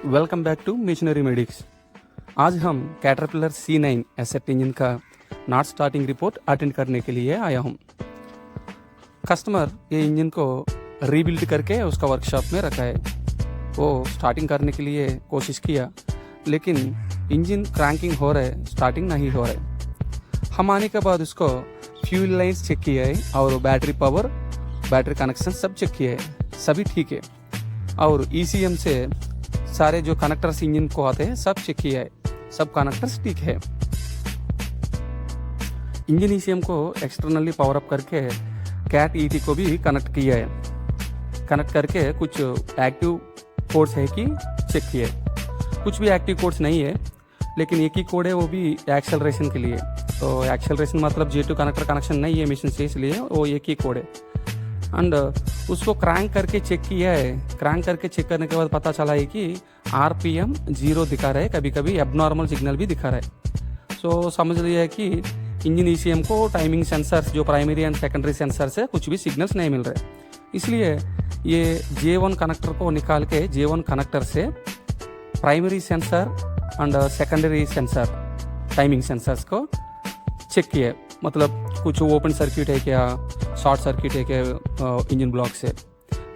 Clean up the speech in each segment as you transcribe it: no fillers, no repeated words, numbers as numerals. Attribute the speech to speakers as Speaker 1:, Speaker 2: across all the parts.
Speaker 1: Welcome back to missionary medics. आज हम Caterpillar C9 ACERT engine का नॉट स्टार्टिंग रिपोर्ट अटेंड करने के लिए आया हूँ। कस्टमर ये इंजन को रीबिल्ड करके उसका वर्कशॉप में रखा है। वो स्टार्टिंग करने के लिए कोशिश किया, लेकिन इंजन क्रैंकिंग हो रहा है, स्टार्टिंग नहीं हो रहा है। हम आने के बाद उसको फ्यूल लाइन्स चेक किया है और बैटरी पावर, बैटरी कनेक्शन सब चेक किया है, सभी ठीक है। और ECM से सारे जो कनेक्टर्स इंजन को आते हैं सब चेक किया है, सब कनेक्टर्स ठीक है। इंजन ECM को एक्सटर्नली पावर अप करके कैट ET को भी कनेक्ट किया है। कनेक्ट करके कुछ एक्टिव कोड्स है कि चेक किया है। कुछ भी एक्टिव कोड्स नहीं है, लेकिन एक ही कोड है, वो भी एक्सेलरेशन के लिए। तो एक्सेलरेशन मतलब J2 कनेक्टर कनेक्शन नहीं है मशीन से, इसलिए वो एक ही कोड है। एंड उसको क्रैंक करके चेक किया है। क्रैंक करके चेक करने के बाद पता चला है कि RPM 0 दिखा रहा है, कभी कभी एबनॉर्मल सिग्नल भी दिखा रहा है। सो समझ लिया है कि इंजन ECM को टाइमिंग सेंसर्स जो प्राइमरी एंड सेकेंडरी सेंसर्स है कुछ भी सिग्नल्स नहीं मिल रहे। इसलिए ये J1 कनेक्टर को निकाल के J1 कनेक्टर से primary sensor and secondary sensor timing sensors को चेक किया, मतलब कुछ ओपन सर्किट है क्या, शॉर्ट सर्किट है क्या इंजन ब्लॉक से,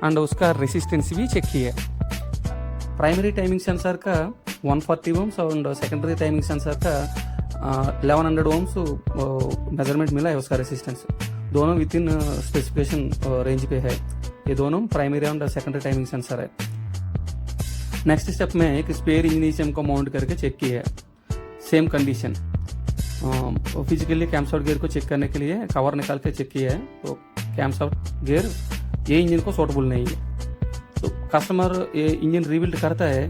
Speaker 1: एंड उसका रेसिस्टेंस भी चेक किया। प्राइमरी टाइमिंग सेंसर का 140 ओम्स और सेकेंडरी टाइमिंग सेंसर का 1100 ओम्स मेजरमेंट मिला है उसका रेसिस्टेंस। दोनों विद इन स्पेसिफिकेशन रेंज पे है। ये दोनों primary and secondary timing sensor है। नेक्स्ट स्टेप में एक स्पेयर इंजन ECM को माउंट करके चेक किया है, सेम कंडीशन। फिजिकली कैम्पशाफ्ट गियर को चेक करने के लिए कवर निकाल के चेक किया है, तो कैम्पशाफ्ट गियर ये इंजन को सूटेबल नहीं है। तो कस्टमर ये इंजन रीबिल्ड करता है,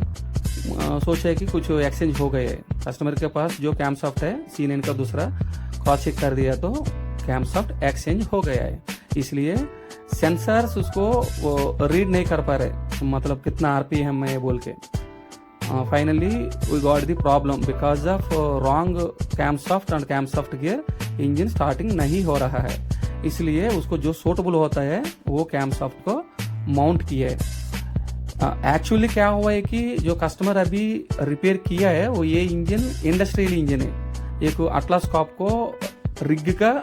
Speaker 1: सोचा है कि कुछ एक्सचेंज हो गए है। कस्टमर के पास जो कैम्पशाफ्ट है C9 का दूसरा क्रॉस चेक कर दिया तो कैम्पशाफ्ट एक्सचेंज हो गया है। इसलिए सेंसर्स उसको रीड नहीं कर पा रहे, मतलब कितना RPM है बोल के। Finally we got the problem because of wrong camshaft and camshaft gear, engine starting नहीं हो रहा है। इसलिए उसको जो सूटेबल होता है वो कैम्पशाफ्ट को माउंट किया है। एक्चुअली क्या हुआ है कि जो कस्टमर अभी रिपेयर किया है वो ये इंजन इंडस्ट्रियल इंजन है, एक अटलास कॉप को रिग का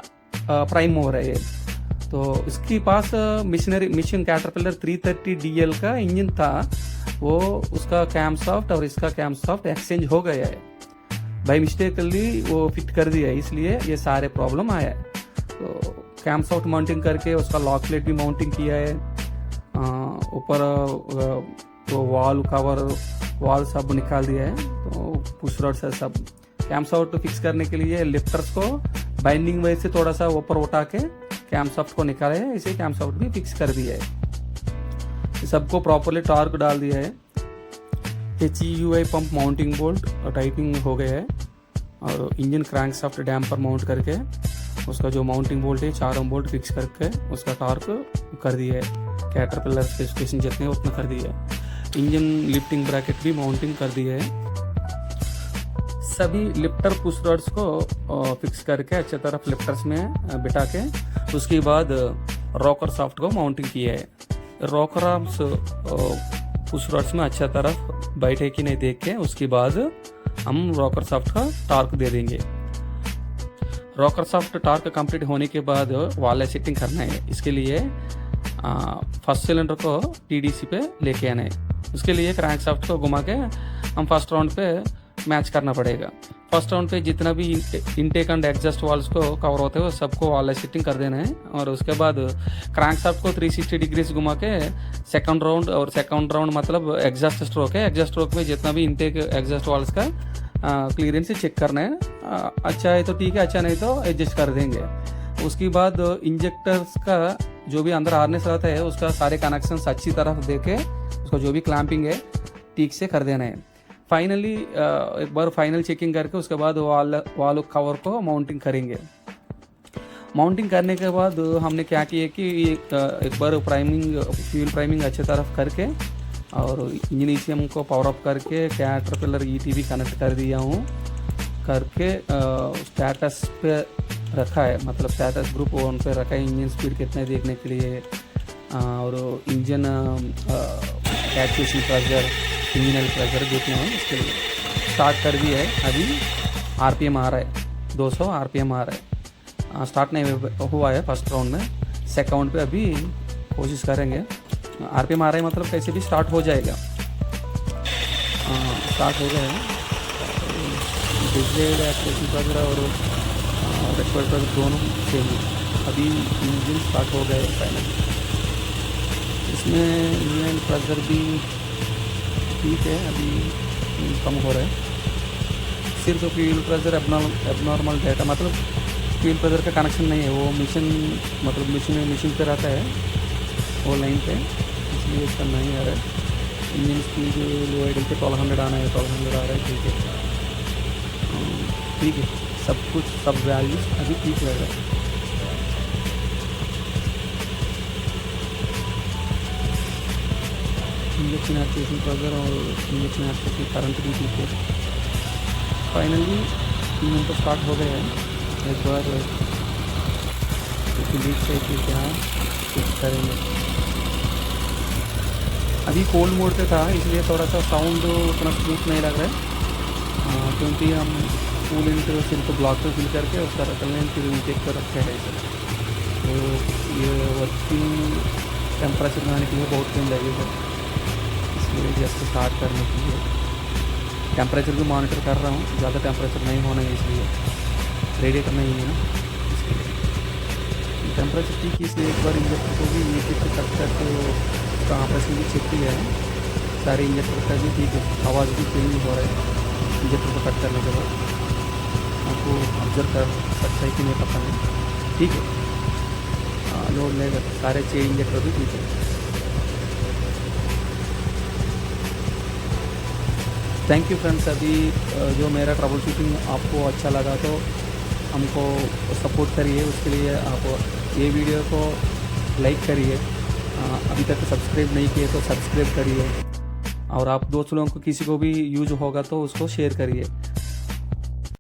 Speaker 1: प्राइम हो रहा है। तो इसके पास मिशन कैटरपिलर 330 DL का इंजन था, वो उसका कैम्पशाफ्ट और इसका कैम्पशाफ्ट एक्सचेंज हो गया है, बाई मिस्टेकली वो फिट कर दिया है, इसलिए ये सारे प्रॉब्लम आया है। तो कैम्पशाफ्ट माउंटिंग करके उसका लॉक प्लेट भी माउंटिंग किया है, ऊपर तो वॉल कवर वॉल सब निकाल दिया है, तो पुश रॉड से सब। कैम्पशाफ्ट फिक्स करने के लिए लिफ्टर्स को बाइंडिंग वाइज से थोड़ा सा ऊपर उठा के कैम्पशाफ्ट को निकाले है, इसे कैम्पशाफ्ट भी फिक्स कर दिया है। सबको प्रॉपरली टॉर्क डाल दिया है। HEUI पंप माउंटिंग बोल्ट टाइटिंग हो गया है, और इंजन क्रैंकशाफ्ट डैम्पर माउंट करके उसका जो माउंटिंग बोल्ट है 4 ओम बोल्ट फिक्स करके उसका टॉर्क कर दिया है। कैटरपिलर स्पेसिफिकेशन जितने उतना कर दिया है। इंजन लिफ्टिंग ब्रैकेट भी माउंटिंग कर दिया है। सभी लिफ्टर पुश रॉड्स को फिक्स करके अच्छे तरफ लिफ्टर्स में बिठा के उसके बाद रॉकर शाफ्ट को माउंटिंग किया है। रॉकर आर्म्स पुश रॉड्स में अच्छा तरफ बैठे कि नहीं देख के उसके बाद हम रॉकर शाफ्ट का टॉर्क दे देंगे। रॉकर शाफ्ट टॉर्क कंप्लीट होने के बाद वाल सेटिंग करना है। इसके लिए फर्स्ट सिलेंडर को TDC पे लेके आना है। उसके लिए क्रैंक शाफ्ट को घुमा के हम फर्स्ट राउंड पे मैच करना पड़ेगा। फर्स्ट राउंड पे जितना भी इनटेक एंड एग्जस्ट वाल्स को कवर होते हैं सबको वाल सेटिंग कर देना है, और उसके बाद क्रैंक शाफ्ट को 360 डिग्रीज घुमा के सेकंड राउंड मतलब एग्जस्ट स्ट्रोक है, एग्जस्ट स्ट्रोक में जितना भी इनटेक एग्जस्ट वाल्स का क्लियरेंस चेक करना है। अच्छा है तो ठीक है, अच्छा नहीं तो एडजस्ट कर देंगे। उसके बाद इंजेक्टर्स का जो भी अंदर हार्नेस रहता है उसका सारे कनेक्शन अच्छी तरफ देके उसका जो भी क्लैंपिंग है ठीक से कर देना है। फाइनली एक बार फाइनल चेकिंग करके उसके बाद वाल कवर को माउंटिंग करेंगे। माउंटिंग करने के बाद हमने क्या किया कि एक बार फ्यूल प्राइमिंग अच्छे तरफ करके और इंजन ECM को पावर अप करके कैटरपिलर ET भी कनेक्ट कर दिया हूँ, करके स्टेटस पे रखा है, मतलब स्टेटस ग्रुप 1 पे रखा है। इंजन स्पीड कितने देखने के लिए और engine actuation pressure engine oil pressure देखना है, इसके लिए स्टार्ट कर दिया है। अभी आरपीएम आ रहा है, 200 आरपीएम आ रहा है। स्टार्ट नहीं हुआ है फर्स्ट राउंड में, सेकंड राउंड पे अभी कोशिश करेंगे। आरपीएम आ रहा है मतलब कैसे भी स्टार्ट हो जाएगा। स्टार्ट हो गया है। डिस्प्ले वगैरह और रेक्टर दोनों सेम है। अभी इंजन स्टार्ट हो गया है फाइनली। इसमें इंजन प्रेशर भी ठीक है, अभी कम हो रहा है। सिर्फ फ्यूल प्रेशर एबनॉर्मल डाटा, मतलब फ्यूल प्रेशर का कनेक्शन नहीं है, वो मिशन मतलब मशीन पे रहता है वो लाइन पे, इसलिए इसका नहीं आ रहा है। इंजन स्पीड लो आइडल पे 1200 आना है, 1200 आ रहा है, ठीक है। ठीक है, सब वैल्यूज अभी ठीक रहेगा। इंजेक्शन एप्लीकेशन प्रेशर और इंजेक्शन एप्लीकेशन करंट भी ठीक है। फाइनली इंजन तो स्टार्ट हो गया है। एक बार लीक से क्या चेक करेंगे। अभी कोल्ड मोड पे था, इसलिए थोड़ा सा साउंड उतना स्मूथ नहीं लग रहा है, क्योंकि हम कूलेंट सिर्फ ब्लॉक पे फिल करके उसका रखने फिर इनटेक पर रखे है इसे। तो ये वर्किंग टेम्परेचर बनाने के लिए बहुत टाइम लगेगा, इसलिए जस्ट स्टार्ट करने के लिए टेम्परेचर भी मॉनिटर कर रहा हूँ। ज़्यादा टेम्परेचर नहीं होना है, इसलिए रेडिएटर नहीं है ना, इसलिए टेम्परेचर ठीक है। इसलिए एक बार इंजेक्टर को भी एक कट करके उसका ऑपरेशन भी चेक किया है। सारे इंजेक्टर का भी ठीक है, आवाज़ भी चेंज हो रहा है इंजेक्टर को कट करने के बाद। आपको ऑब्जर्व कर सकता है कि नहीं पता नहीं, ठीक है। लोड लेगा, सारे 6 इंजेक्टर भी ठीक है। Thank you friends. अभी जो मेरा ट्रबल शूटिंग आपको अच्छा लगा तो हमको सपोर्ट करिए, उसके लिए आप ये वीडियो को लाइक करिए। अभी तक सब्सक्राइब नहीं किए तो सब्सक्राइब करिए, और आप दोस्त लोगों को किसी को भी यूज होगा तो उसको शेयर करिए।